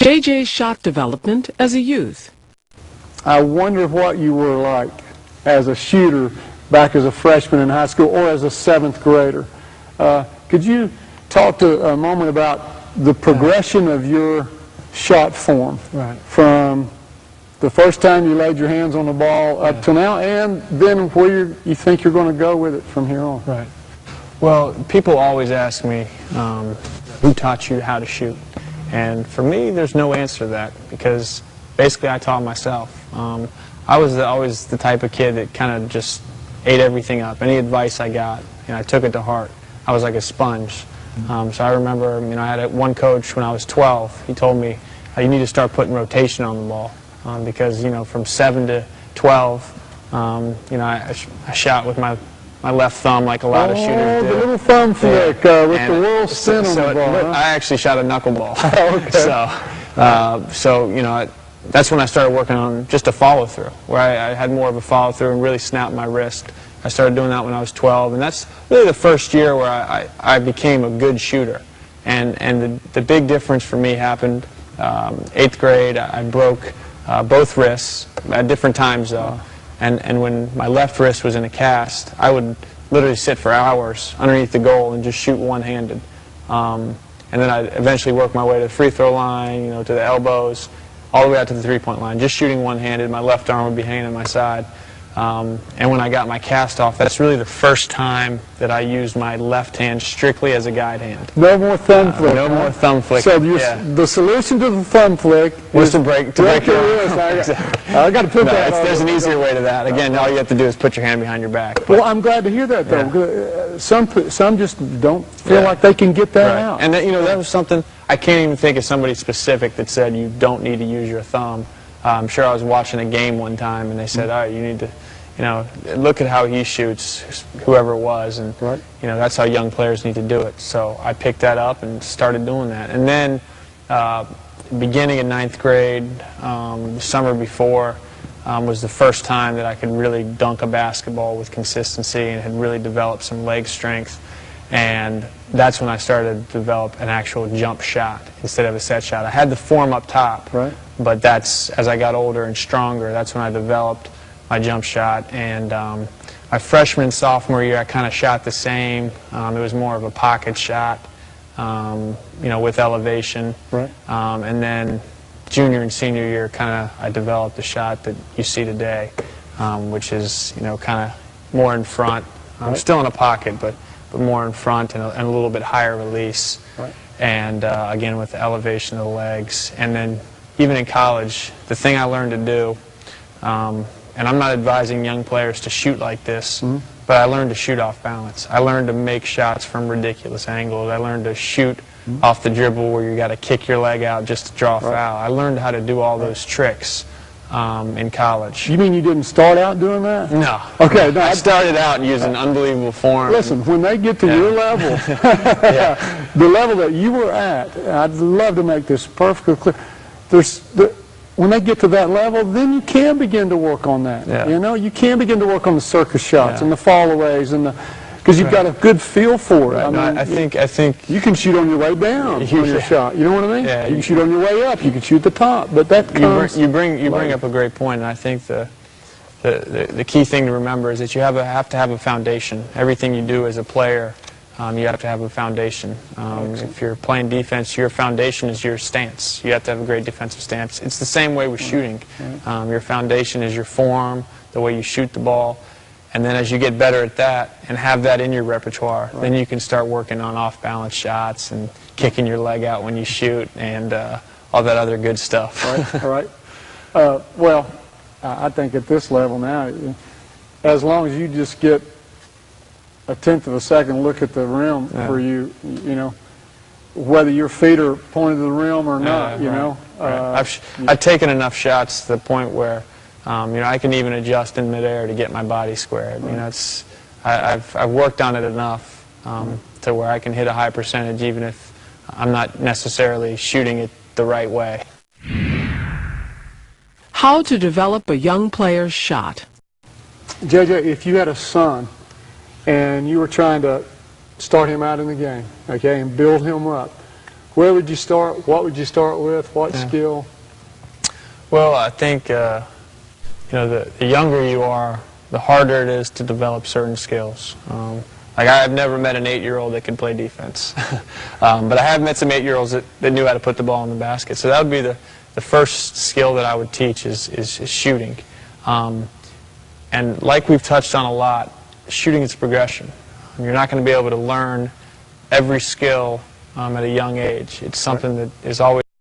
JJ's shot development as a youth. I wonder what you were like as a shooter back as a freshman in high school or as a 7th grader. Could you talk to a moment about the progression of your shot form from the first time you laid your hands on the ball up to now, and then where you think you're going to go with it from here on? Right. Well, people always ask me, who taught you how to shoot? And for me, there's no answer to that, because basically I taught myself. I was always the type of kid that kind of just ate everything up. Any advice I got, and I took it to heart. I was like a sponge. So I remember, I had one coach when I was 12. He told me, you need to start putting rotation on the ball, because from 7 to 12, I shot with my left thumb like a lot of shooters do. The little thumb flick with the little spin on the ball. I actually shot a knuckleball. Okay. That's when I started working on just a follow-through, where I had more of a follow-through and really snapped my wrist. I started doing that when I was 12, and that's really the first year where I became a good shooter. And the big difference for me happened 8th grade. I broke both wrists at different times, though. And when my left wrist was in a cast, I would literally sit for hours underneath the goal and just shoot one-handed. And then I eventually worked my way to the free throw line, to the elbows, all the way out to the three-point line, just shooting one-handed. My left arm would be hanging on my side. And when I got my cast off, that's really the first time that I used my left hand strictly as a guide hand. No more thumb flick. No more thumb flick. So the solution to the thumb flick was to break your wrist. I got to put that. There's an easier way to that. Again, all you have to do is put your hand behind your back. But, well, I'm glad to hear that, though. Some just don't feel like they can get that out. And that was something, I can't even think of somebody specific that said you don't need to use your thumb. I'm sure I was watching a game one time and they said, all right, you need to, look at how he shoots, whoever it was, and that's how young players need to do it. So I picked that up and started doing that. And then beginning in 9th grade, the summer before, was the first time that I could really dunk a basketball with consistency and had really developed some leg strength. And that's when I started to develop an actual jump shot instead of a set shot. I had the form up top, but that's, as I got older and stronger, that's when I developed my jump shot. And my freshman and sophomore year, I kind of shot the same. It was more of a pocket shot, with elevation. And then junior and senior year, I developed the shot that you see today, which is, kind of more in front. I'm still in a pocket, but more in front and a little bit higher release. And again, with the elevation of the legs. And then even in college, the thing I learned to do, and I'm not advising young players to shoot like this, but I learned to shoot off balance. I learned to make shots from ridiculous angles. I learned to shoot off the dribble where you got to kick your leg out just to draw a foul. I learned how to do all those tricks in college. You mean you didn't start out doing that? No. Okay. No, I started out using unbelievable form. Listen, when they get to your level, the level that you were at, I'd love to make this perfectly clear. When they get to that level, then you can begin to work on that. You can begin to work on the circus shots and the fallaways and because you've got a good feel for it. I mean, I think you can shoot on your way down on your shot. You know what I mean? You can shoot on your way up. You can shoot the top. But that comes. You bring up a great point, and I think the key thing to remember is that you have to have a foundation. Everything you do as a player, you have to have a foundation. If you're playing defense, your foundation is your stance. You have to have a great defensive stance. It's the same way with shooting. Your foundation is your form, the way you shoot the ball. And then as you get better at that and have that in your repertoire, then you can start working on off-balance shots and kicking your leg out when you shoot and all that other good stuff. Well, I think at this level now, as long as you just get a tenth of a second look at the rim for you, whether your feet are pointed to the rim or not, I've taken enough shots to the point where I can even adjust in midair to get my body squared. I've worked on it enough to where I can hit a high percentage even if I'm not necessarily shooting it the right way. How to develop a young player's shot. JJ, if you had a son and you were trying to start him out in the game, and build him up, Where would you start? What would you start with? What skill? Well, I think you know, the younger you are, the harder it is to develop certain skills. Like I've never met an 8-year-old that could play defense, but I have met some 8-year-olds that knew how to put the ball in the basket. So that would be the first skill that I would teach is shooting. And like we've touched on a lot, shooting is progression. You're not going to be able to learn every skill at a young age. It's something that is always